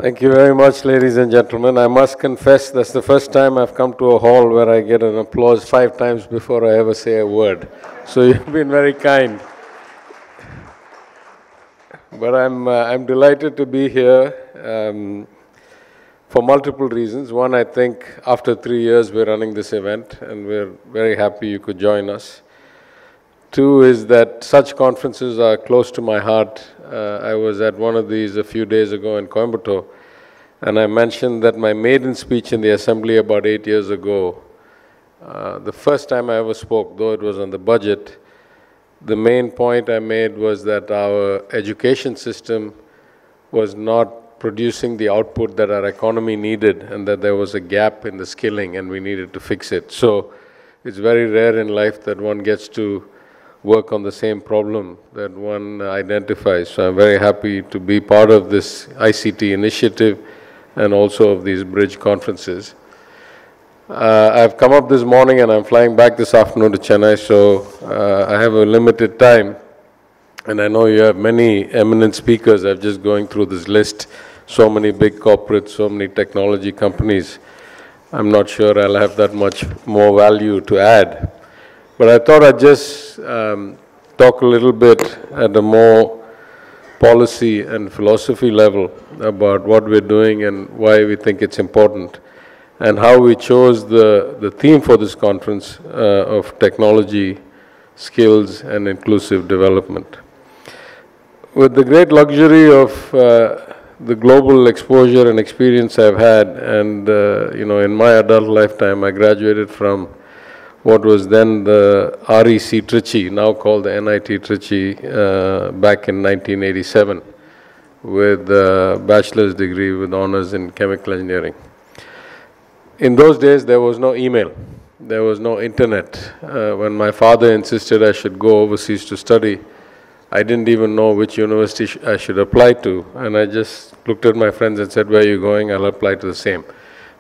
Thank you very much, ladies and gentlemen. I must confess that's the first time I've come to a hall where I get an applause 5 times before I ever say a word. So you've been very kind. But I'm delighted to be here for multiple reasons. One, I think after 3 years we're running this event and we're very happy you could join us. Two is that such conferences are close to my heart. I was at one of these a few days ago in Coimbatore, and I mentioned that my maiden speech in the assembly about 8 years ago, the first time I ever spoke, though it was on the budget, the main point I made was that our education system was not producing the output that our economy needed, and that there was a gap in the skilling and we needed to fix it. So it's very rare in life that one gets to work on the same problem that one identifies. So I'm very happy to be part of this ICT initiative and also of these BRIDGE conferences. I've come up this morning and I'm flying back this afternoon to Chennai, so I have a limited time. And I know you have many eminent speakers. I'm just going through this list. So many big corporates, so many technology companies. I'm not sure I'll have that much more value to add. But I thought I'd just talk a little bit at a more policy and philosophy level about what we're doing and why we think it's important, and how we chose the theme for this conference of technology, skills, and inclusive development. With the great luxury of the global exposure and experience I've had, and in my adult lifetime, I graduated from what was then the REC Trichy, now called the NIT Trichy, back in 1987, with a bachelor's degree with honors in chemical engineering. In those days, there was no email, there was no internet. When my father insisted I should go overseas to study, I didn't even know which university I should apply to, and I just looked at my friends and said, "Where are you going? I'll apply to the same."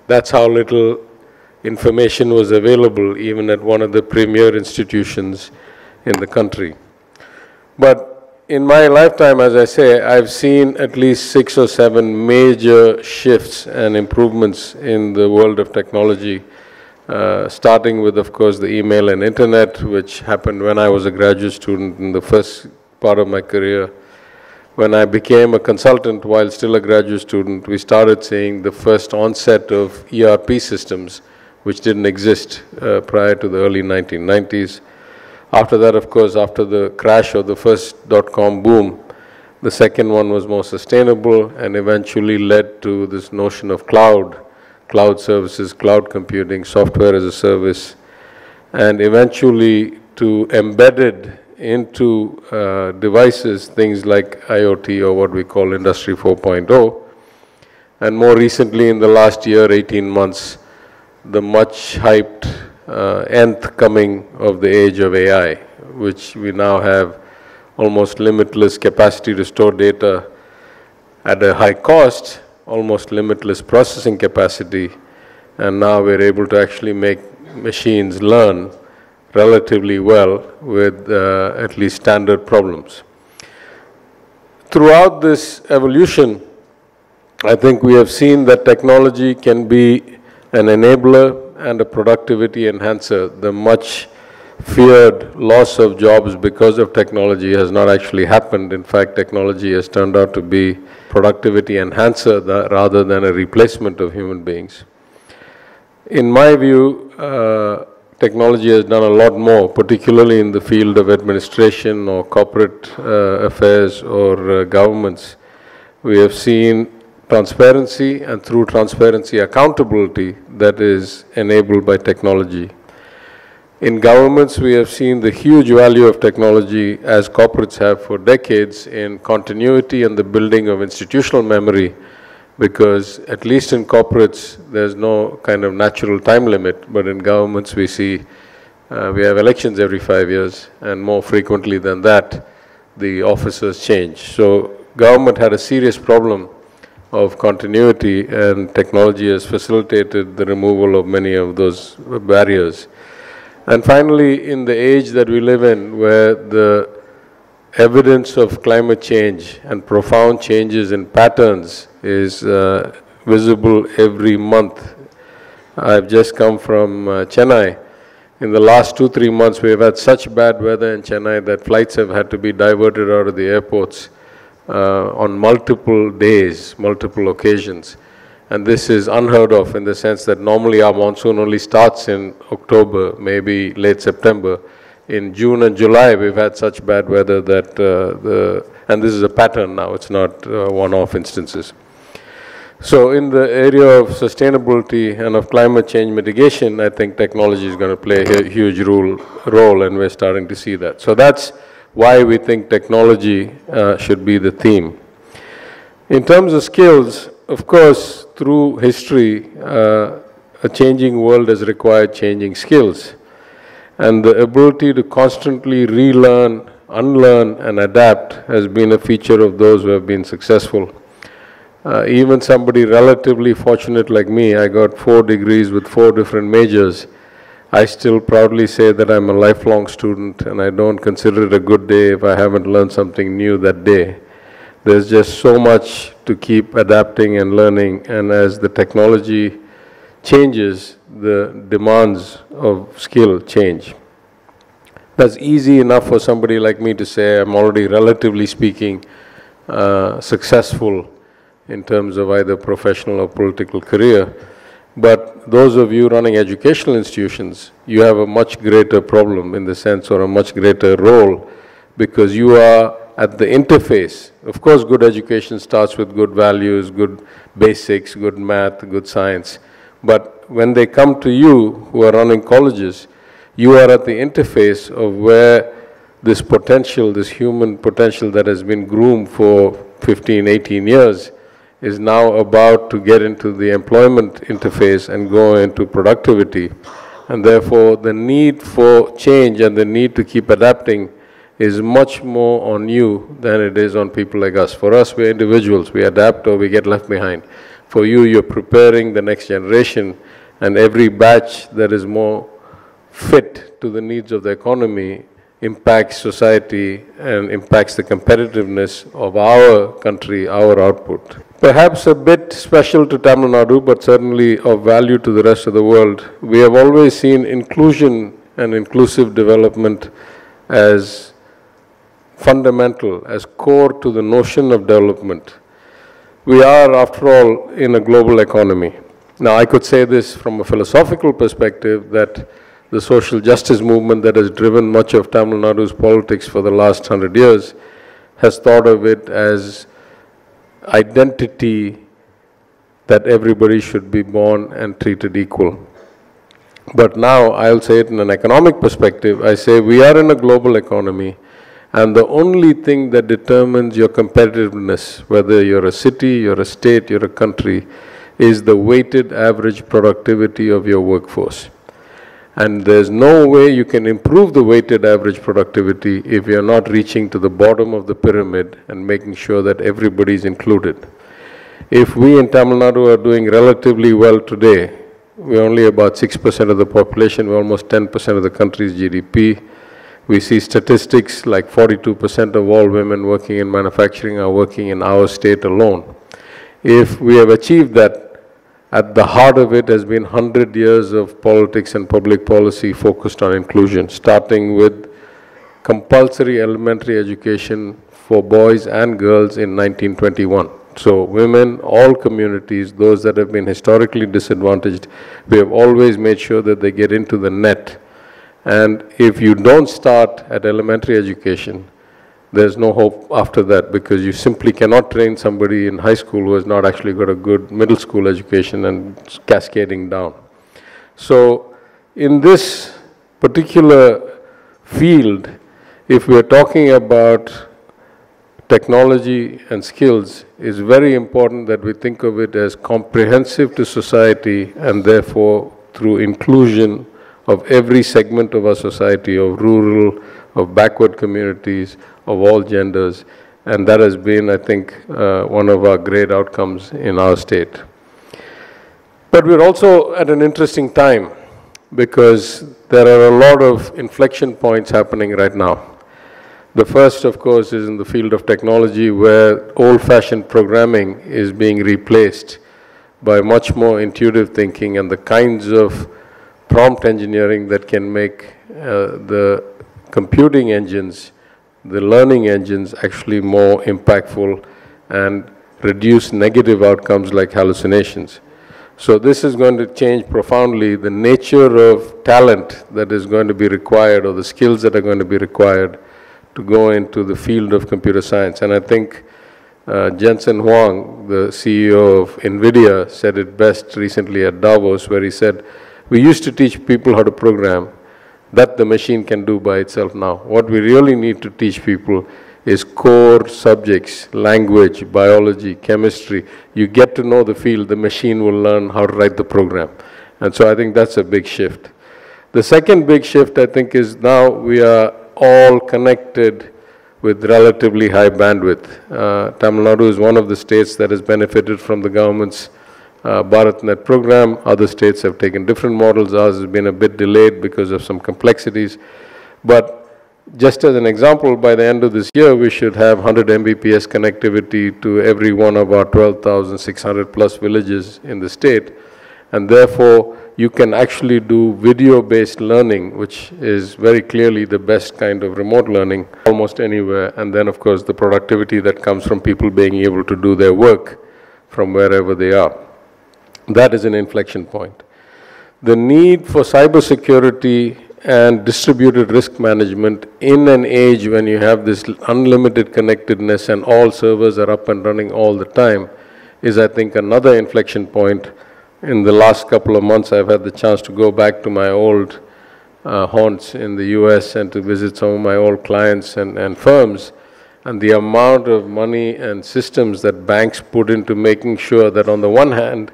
That's how little information was available even at one of the premier institutions in the country. But in my lifetime, as I say, I've seen at least 6 or 7 major shifts and improvements in the world of technology, starting with, of course, the email and internet, which happened when I was a graduate student in the first part of my career. When I became a consultant while still a graduate student, we started seeing the first onset of ERP systems, which didn't exist prior to the early 1990s. After that, of course, after the crash of the first dot-com boom, the second one was more sustainable and eventually led to this notion of cloud services, cloud computing, software as a service, and eventually to embedded into devices, things like IoT, or what we call Industry 4.0. And more recently, in the last year, 18 months, the much hyped nth coming of the age of AI, which we now have almost limitless capacity to store data at a high cost, almost limitless processing capacity, and now we're able to actually make machines learn relatively well with at least standard problems. Throughout this evolution, I think we have seen that technology can be an enabler and a productivity enhancer. The much feared loss of jobs because of technology has not actually happened. In fact, technology has turned out to be productivity enhancer rather than a replacement of human beings. In my view, technology has done a lot more, particularly in the field of administration or corporate affairs or governments. We have seen transparency, and through transparency, accountability that is enabled by technology. In governments, we have seen the huge value of technology, as corporates have for decades, in continuity and the building of institutional memory, because at least in corporates, there's no kind of natural time limit, but in governments we see we have elections every 5 years, and more frequently than that, the officers change. So government had a serious problem of continuity, and technology has facilitated the removal of many of those barriers. And finally, in the age that we live in, where the evidence of climate change and profound changes in patterns is visible every month. I've just come from Chennai. In the last 2-3 months, we've had such bad weather in Chennai that flights have had to be diverted out of the airports on multiple days, multiple occasions. And this is unheard of in the sense that normally our monsoon only starts in October, maybe late September. In June and July, we've had such bad weather that and this is a pattern now, it's not one-off instances. So in the area of sustainability and of climate change mitigation, I think technology is going to play a huge role, and we're starting to see that. So that's why we think technology should be the theme. In terms of skills, of course, through history, a changing world has required changing skills. And the ability to constantly relearn, unlearn, and adapt has been a feature of those who have been successful. Even somebody relatively fortunate like me, I got 4 degrees with 4 different majors. I still proudly say that I'm a lifelong student, and I don't consider it a good day if I haven't learned something new that day. There's just so much to keep adapting and learning, and as the technology changes, the demands of skill change. That's easy enough for somebody like me to say I'm already, relatively speaking, successful in terms of either professional or political career. But those of you running educational institutions, you have a much greater problem in the sense, or a much greater role, because you are at the interface. Of course, good education starts with good values, good basics, good math, good science. But when they come to you, who are running colleges, you are at the interface of where this potential, this human potential that has been groomed for 15, 18 years, is now about to get into the employment interface and go into productivity. And therefore, the need for change and the need to keep adapting is much more on you than it is on people like us. For us, we're individuals. We adapt or we get left behind. For you, you're preparing the next generation, and every batch that is more fit to the needs of the economy impacts society and impacts the competitiveness of our country, our output. Perhaps a bit special to Tamilnadu, but certainly of value to the rest of the world, we have always seen inclusion and inclusive development as fundamental, as core to the notion of development. We are, after all, in a global economy. Now, I could say this from a philosophical perspective, that the social justice movement that has driven much of Tamil Nadu's politics for the last 100 years has thought of it as identity, that everybody should be born and treated equal. But now, I'll say it in an economic perspective, I say we are in a global economy, and the only thing that determines your competitiveness, whether you're a city, you're a state, you're a country, is the weighted average productivity of your workforce. And there's no way you can improve the weighted average productivity if you're not reaching to the bottom of the pyramid and making sure that everybody's included. If we in Tamil Nadu are doing relatively well today, we're only about 6% of the population, we're almost 10% of the country's GDP. We see statistics like 42% of all women working in manufacturing are working in our state alone. If we have achieved that, at the heart of it has been 100 years of politics and public policy focused on inclusion, starting with compulsory elementary education for boys and girls in 1921. So women, all communities, those that have been historically disadvantaged, we have always made sure that they get into the net. And if you don't start at elementary education, there's no hope after that, because you simply cannot train somebody in high school who has not actually got a good middle school education and cascading down. So in this particular field, if we're talking about technology and skills, it's very important that we think of it as comprehensive to society, and therefore through inclusion of every segment of our society, of rural, of backward communities, of all genders, and that has been, I think, one of our great outcomes in our state. But we're also at an interesting time, because there are a lot of inflection points happening right now. The first, of course, is in the field of technology, where old-fashioned programming is being replaced by much more intuitive thinking and the kinds of prompt engineering that can make the computing engines, the learning engines, actually more impactful and reduce negative outcomes like hallucinations. So this is going to change profoundly the nature of talent that is going to be required, or the skills that are going to be required to go into the field of computer science. And I think Jensen Huang, the CEO of NVIDIA, said it best recently at Davos, where he said, we used to teach people how to program. That the machine can do by itself now. What we really need to teach people is core subjects, language, biology, chemistry. You get to know the field, the machine will learn how to write the program. And so I think that's a big shift. The second big shift, I think, is now we are all connected with relatively high bandwidth. Tamilnadu is one of the states that has benefited from the government's BharatNet program. Other states have taken different models. Ours has been a bit delayed because of some complexities. But just as an example, by the end of this year, we should have 100 Mbps connectivity to every one of our 12,600 plus villages in the state. And therefore, you can actually do video-based learning, which is very clearly the best kind of remote learning almost anywhere. And then, of course, the productivity that comes from people being able to do their work from wherever they are. That is an inflection point. The need for cybersecurity and distributed risk management in an age when you have this unlimited connectedness and all servers are up and running all the time is, I think, another inflection point. In the last couple of months, I've had the chance to go back to my old haunts in the US and to visit some of my old clients and firms. And the amount of money and systems that banks put into making sure that on the one hand,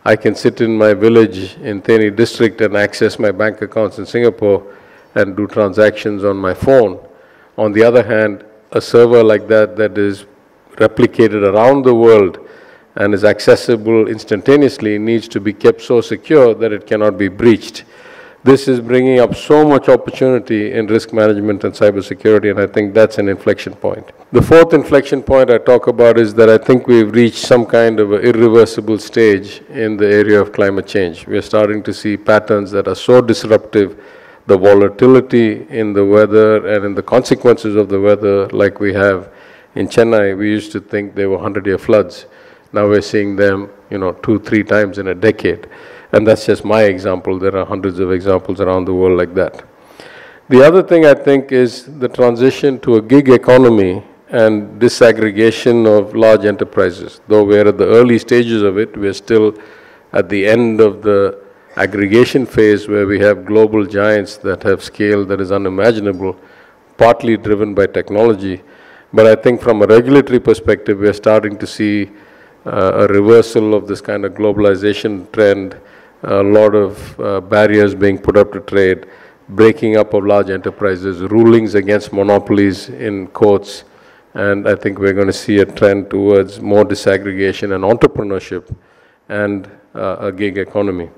I can sit in my village in Theni district and access my bank accounts in Singapore and do transactions on my phone. On the other hand, a server like that is replicated around the world and is accessible instantaneously needs to be kept so secure that it cannot be breached. This is bringing up so much opportunity in risk management and cybersecurity, and I think that's an inflection point. The fourth inflection point I talk about is that I think we've reached some kind of an irreversible stage in the area of climate change. We're starting to see patterns that are so disruptive, the volatility in the weather and in the consequences of the weather like we have in Chennai. We used to think they were 100-year floods. Now we're seeing them, 2-3 times in a decade. And that's just my example. There are hundreds of examples around the world like that. The other thing I think is the transition to a gig economy and disaggregation of large enterprises. Though we're at the early stages of it, we're still at the end of the aggregation phase where we have global giants that have scale that is unimaginable, partly driven by technology. But I think from a regulatory perspective, we're starting to see a reversal of this kind of globalization trend, a lot of barriers being put up to trade, breaking up of large enterprises, rulings against monopolies in courts, and I think we're going to see a trend towards more disaggregation and entrepreneurship and a gig economy.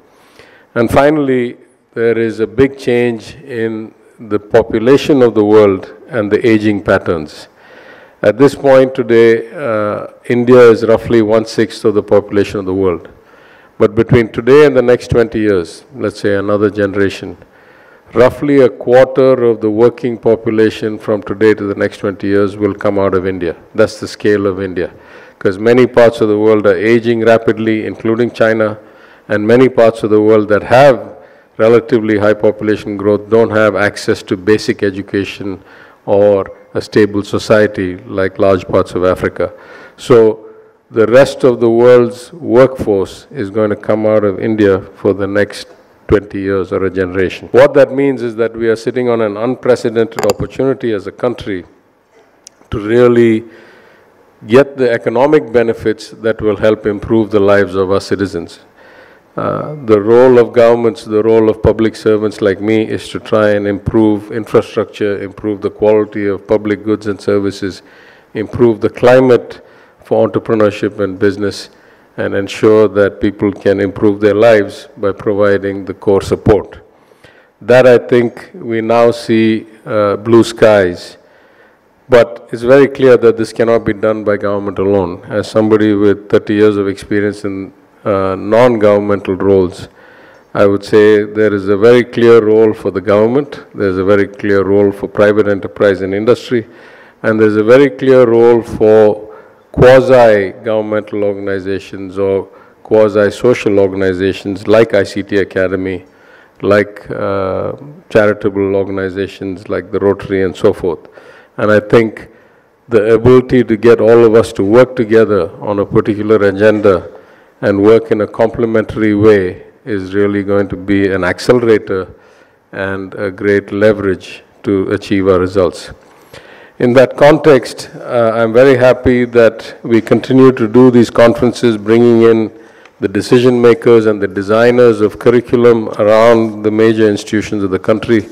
And finally, there is a big change in the population of the world and the aging patterns. At this point today, India is roughly 1/6 of the population of the world. But between today and the next 20 years, let's say another generation, roughly a quarter of the working population from today to the next 20 years will come out of India. That's the scale of India. Because many parts of the world are aging rapidly, including China, and many parts of the world that have relatively high population growth don't have access to basic education or a stable society like large parts of Africa. So the rest of the world's workforce is going to come out of India for the next 20 years or a generation. What that means is that we are sitting on an unprecedented opportunity as a country to really get the economic benefits that will help improve the lives of our citizens. The role of governments, the role of public servants like me is to try and improve infrastructure, improve the quality of public goods and services, improve the climate for entrepreneurship and business, and ensure that people can improve their lives by providing the core support. That I think we now see blue skies. But it's very clear that this cannot be done by government alone. As somebody with 30 years of experience in non-governmental roles, I would say there is a very clear role for the government, there's a very clear role for private enterprise and industry, and there's a very clear role for quasi-governmental organizations or quasi-social organizations like ICT Academy, like charitable organizations like the Rotary and so forth. And I think the ability to get all of us to work together on a particular agenda and work in a complementary way is really going to be an accelerator and a great leverage to achieve our results. In that context, I'm very happy that we continue to do these conferences, bringing in the decision makers and the designers of curriculum around the major institutions of the country.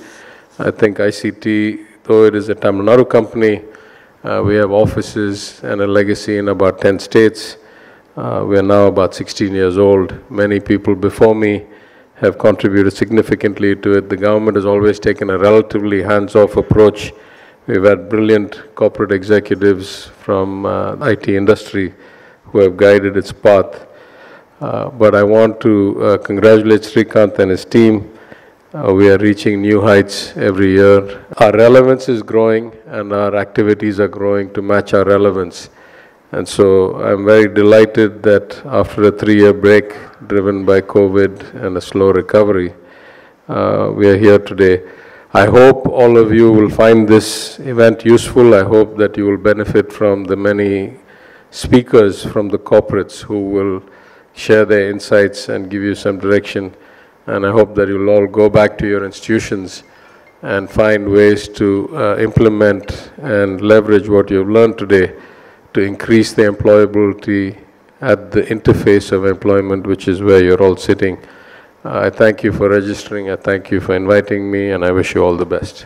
I think ICT, though it is a Tamilnadu company, we have offices and a legacy in about 10 states. We are now about 16 years old. Many people before me have contributed significantly to it. The government has always taken a relatively hands-off approach. We've had brilliant corporate executives from IT industry who have guided its path. But I want to congratulate Srikanth and his team. We are reaching new heights every year. Our relevance is growing and our activities are growing to match our relevance. And so I'm very delighted that after a 3-year break driven by COVID and a slow recovery, we are here today. I hope all of you will find this event useful. I hope that you will benefit from the many speakers from the corporates who will share their insights and give you some direction. And I hope that you'll all go back to your institutions and find ways to implement and leverage what you've learned today to increase the employability at the interface of employment, which is where you're all sitting. I thank you for registering, I thank you for inviting me, and I wish you all the best.